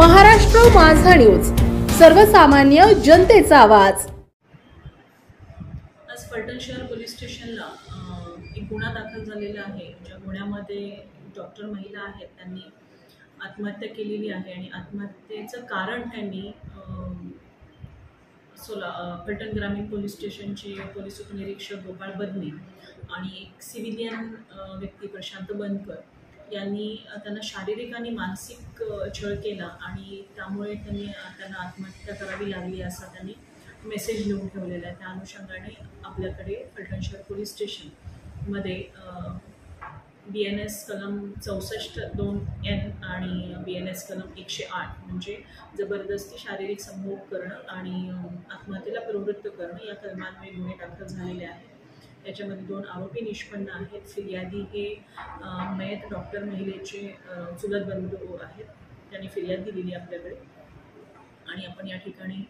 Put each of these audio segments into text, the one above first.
महाराष्ट्र माझा न्यूज, सर्वसामान्य जनतेचा आवाज। आज फलटण शहर पोलीस स्टेशनला एक गुन्हा दाखल झालेला आहे। ज्या गुन्ह्यामध्ये डॉक्टर महिला आहेत त्यांनी आत्महत्या केलेली आहे आणि आत्महत्येचं कारण त्यांनी फलटण ग्रामीण पोलीस स्टेशनचे पोलीस उपनिरीक्षक गोपाळ बदने आणि एक सिव्हिलियन व्यक्ती प्रशांत बनकर यांनी त्यांना शारीरिक आणि मानसिक छळ केला आणि त्यामुळे त्यांना आत्महत्या करावी लागली असा त्यांनी मेसेज लिहून ठेवलेला आहे। त्या अनुषंगाने आपल्याकडे फलटण शहर पोलीस स्टेशनमध्ये BNS कलम 64(2)N आणि BNS कलम 108 म्हणजे जबरदस्ती शारीरिक संभोग करणं आणि आत्महत्येला प्रवृत्त करणं या कलमांमुळे गुन्हे दाखल झालेले आहेत। याच्यामध्ये 2 आरोपी निष्पन्न आहेत। फिर्यादी हे मयत डॉक्टर महिलेचे चुलत बंधू आहेत। त्यांनी फिर्याद दिलेली आपल्याकडे आणि आपण या ठिकाणी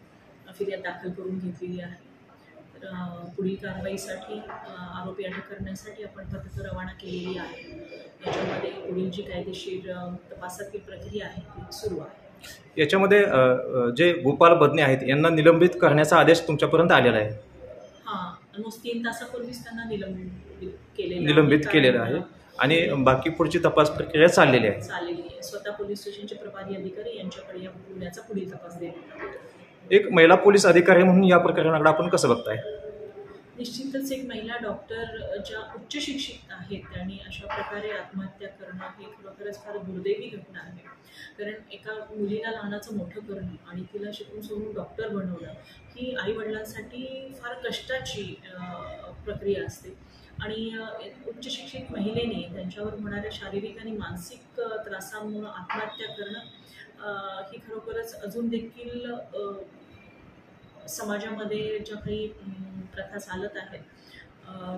फिर्याद दाखल करून घेतलेली आहे। तर पुढील कारवाईसाठी आरोपी अटक करण्यासाठी आपण पथकं रवाना केलेली आहे। याच्यामध्ये पुढील जी कायदेशीर तपासातील प्रक्रिया आहे ती सुरू आहे। याच्यामध्ये जे गोपाळ बदने आहेत यांना निलंबित करण्याचा आदेश तुमच्यापर्यंत आलेला आहे? हां, ऑलमोस्ट 3 तासापूर्वीच त्यांना निलंबित केलेलं आहे आणि बाकी पुढची तपास प्रक्रिया चाललेली आहे। स्वतः पोलीस स्टेशनचे प्रभारी अधिकारी यांच्याकडे या गुन्ह्याचा पुढील तपास देण्यात आला। एक महिला पोलीस अधिकारी म्हणून या प्रकरणाकडे आपण कसं बघताय? निश्चितच एक महिला डॉक्टर ज्या उच्च शिक्षित आहेत त्यांनी अशा प्रकारे आत्महत्या करणं ही खरोखरच फार दुर्दैवी घटना आहे। कारण एका मुलीला लहानाचं मोठं करणं आणि तिला शिकून सवरून डॉक्टर बनवणं ही आईवडिलांसाठी फार कष्टाची प्रक्रिया असते आणि उच्च शिक्षित महिलेने त्यांच्यावर होणाऱ्या शारीरिक आणि मानसिक त्रासांमुळे आत्महत्या करणं ही खरोखरच अजून देखील समाजामध्ये ज्या काही प्रथा चालत आहेत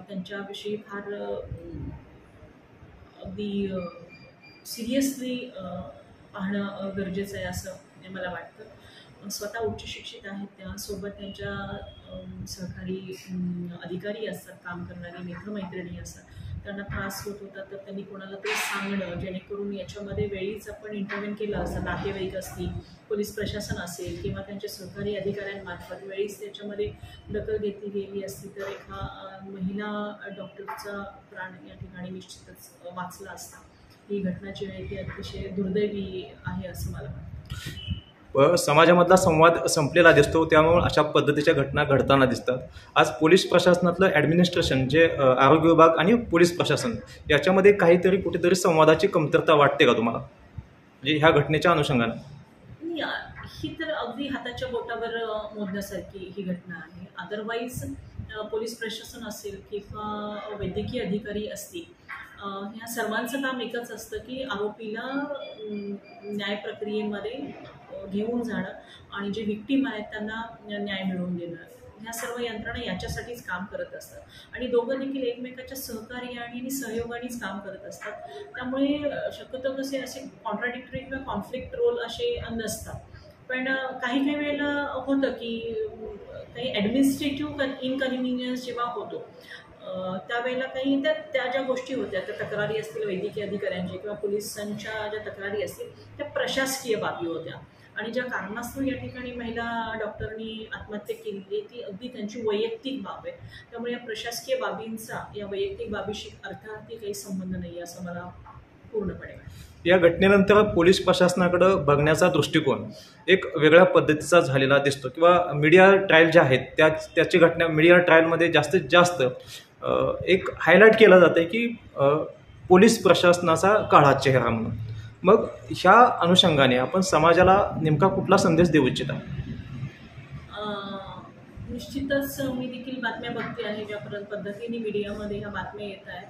त्यांच्याविषयी फार अगदी सिरियसली पाहणं गरजेचं आहे असं मला वाटतं। स्वतः उच्च शिक्षित आहेत, त्यासोबत त्यांच्या सहकारी अधिकारी असतात, काम करणारे मित्रमैत्रिणी असतात, त्यांना त्रास होत होता तर त्यांनी कोणाला तरी सांगणं जेणेकरून याच्यामध्ये वेळीच आपण इंटरव्हेन केलं असं, नातेवाईक असतील, पोलीस प्रशासन असेल किंवा त्यांच्या सहकारी अधिकाऱ्यांमार्फत वेळीच त्याच्यामध्ये दखल घेतली गेली असती तर एका महिला डॉक्टरचा प्राण या ठिकाणी निश्चितच वाचला असता। ही घटना जी आहे ती अतिशय दुर्दैवी आहे असं मला वाटतं। समाजामधला संवाद संपलेला दिसतो, त्यामुळे अशा पद्धतीच्या घटना घडताना दिसतात। आज पोलीस प्रशासनातलं ॲडमिनिस्ट्रेशन जे आरोग्य विभाग आणि पोलीस प्रशासन याच्यामध्ये काहीतरी कुठेतरी संवादाची कमतरता वाटते का तुम्हाला, म्हणजे ह्या घटनेच्या अनुषंगाने? ही तर अगदी हाताच्या बोटावर मोजण्यासारखी ही घटना आहे। अदरवाईज पोलीस प्रशासन असेल किंवा वैद्यकीय अधिकारी असतील ह्या सर्वांचं काम एकच असतं की आरोपीला न्याय प्रक्रियेमध्ये घेऊन जाणं आणि जे विक्टीम आहेत त्यांना न्याय मिळवून देणं। ह्या सर्व यंत्रणा याच्यासाठीच काम करत असतात आणि दोघं देखील एकमेकाच्या सहकार्याने आणि सहयोगानेच काम करत असतात। त्यामुळे शक्यतो कसे असे कॉन्ट्राडिक्टरी किंवा कॉन्फ्लिक्ट रोल असे नसतात, पण काही वेळेला होतं की काही ॲडमिनिस्ट्रेटिव्ह इनकन्व्हिनियन्स जेव्हा होतो त्यावेळेला काही त्या ज्या गोष्टी होत्या त्या तक्रारी असतील वैद्यकीय अधिकाऱ्यांच्या किंवा पोलिसांच्या ज्या तक्रारी असतील त्या प्रशासकीय बाबी होत्या आणि ज्या कारणास्तव या ठिकाणी महिला डॉक्टरनी आत्महत्या केली ती अगदी त्यांची वैयक्तिक बाब आहे। त्यामुळे या प्रशासकीय बाबींचा या वैयक्तिक बाबीशी अर्थार्थी काही संबंध नाही असं मला पूर्णपणे वाटतं। या घटनेनंतर पोलीस प्रशासनाकडे बघण्याचा दृष्टिकोन एक वेगळ्या पद्धतीचा झालेला दिसतो किंवा मीडिया ट्रायल ज्या आहेत त्याची घटना मीडिया ट्रायलमध्ये जास्तीत जास्त एक हायलाईट केलं जातं की पोलीस प्रशासनाचा काळा चेहरा म्हणून। मग ह्या अनुषंगाने आपण समाजाला नेमका कुठला संदेश देऊ इच्छिता? निश्चितच मी देखील बातम्या बघते आहे, ज्या पद्धतीने मीडियामध्ये ह्या बातम्या येत आहेत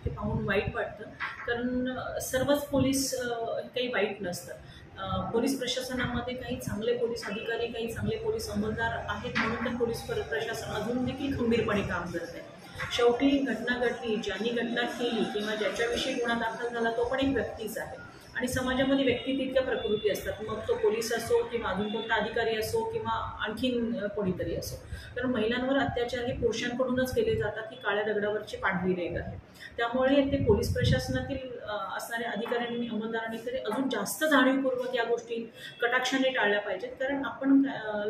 ते पाहून वाईट वाटतं। कारण सर्वच पोलीस काही वाईट नसतं। पोलीस प्रशासनामध्ये काही चांगले पोलीस अधिकारी, काही चांगले पोलीस अंमलदार आहेत म्हणून तर पोलीस प्रशासन अजून देखील खंबीरपणे काम करत आहे। शेवटी घटना घडली, ज्यांनी घटना केली किंवा ज्याच्याविषयी गुन्हा दाखल झाला तो पण एक व्यक्तीच आहे आणि समाजामध्ये व्यक्ती तितक्या प्रकृती असतात, मग तो पोलीस असो किंवा अजून कोणता अधिकारी असो किंवा आणखीन कोणीतरी असो. तर महिलांवर अत्याचार हे पुरुषांकडूनच केले जातात, ही काळ्या दगडावरची पांढरी रेघ आहे. त्यामुळे ते पोलीस प्रशासनातील असणाऱ्या अधिकाऱ्यांनी अंमलदारांनी तरी अजून जास्त जाणीवपूर्वक या गोष्टी कटाक्षाने टाळल्या पाहिजेत, कारण आपण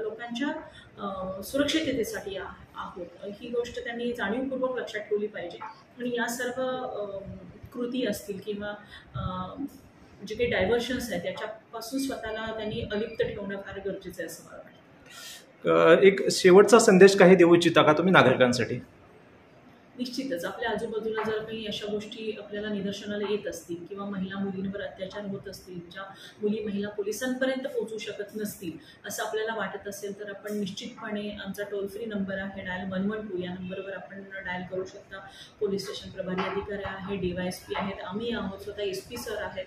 लोकांच्या सुरक्षिततेसाठी आहोत ही गोष्ट त्यांनी जाणीवपूर्वक लक्षात ठेवली पाहिजे. आणि या सर्व कृती असतील किंवा जे काही डायव्हर्शन्स आहेत त्याच्यापासून स्वतःला त्यांनी अलिप्त ठेवणं फार गरजेचं आहे असं मला वाटतं. एक शेवटचा संदेश काही देऊ इच्छिता का तुम्ही नागरिकांसाठी? निश्चितच आपल्या आजूबाजूला जर काही अशा गोष्टी आपल्याला निदर्शनाला येत असतील किंवा मुलींवर अत्याचार होत असतील, ज्या महिला पोलिसांपर्यंत पोहोचू शकत नसतील असं आपल्याला वाटत असेल, तर आपण निश्चितपणे आमचा टोल फ्री नंबर आहे डायल 112, या नंबरवर आपण डायल करू शकता. पोलीस स्टेशन प्रभारी अधिकारी आहे, DYSP आहेत, आम्ही आहोत, स्वतः SP सर आहेत.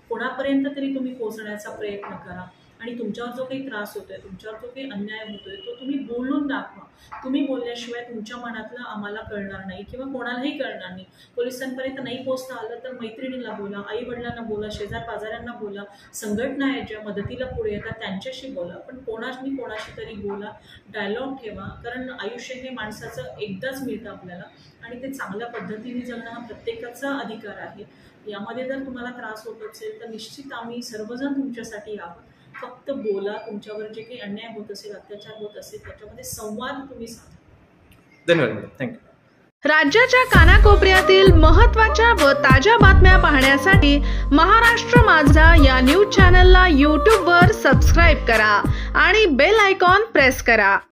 कोणापर्यंत तरी तुम्ही पोहोचण्याचा प्रयत्न करा आणि तुमच्यावर जो काही त्रास होतोय, तुमच्यावर जो काही अन्याय होतोय तो तुम्ही बोलून दाखवा. तुम्ही बोलल्याशिवाय तुमच्या मनातलं आम्हाला कळणार नाही किंवा कोणालाही कळणार नाही. पोलिसांपर्यंत नाही पोहोचता आलं तर मैत्रिणीला बोला, आई वडिलांना बोला, शेजार पाजाऱ्यांना बोला, संघटना आहेत ज्या मदतीला पुढे येतात त्यांच्याशी बोला, पण कोणाशी तरी बोला, डायलॉग ठेवा, कारण आयुष्य हे माणसाचं एकदाच मिळतं आपल्याला आणि ते चांगल्या पद्धतीने जगणं हा प्रत्येकाचा अधिकार आहे. यामध्ये जर तुम्हाला त्रास होत असेल तर निश्चित आम्ही सर्वजण तुमच्यासाठी आहोत. फक्त बोला, तुमच्यावर जे काही अन्याय होत असेल, अत्याचार होत असेल त्याच्यामध्ये संवाद तुम्ही साधा. धन्यवाद, थँक्यू. राज्याच्या कानाकोपऱ्यातील महत्त्वाच्या व ताज्या बातम्या पाहण्यासाठी महाराष्ट्र माझा या न्यूज चॅनलला YouTubeवर सबस्क्राईब करा आणि बेल आयकॉन प्रेस करा.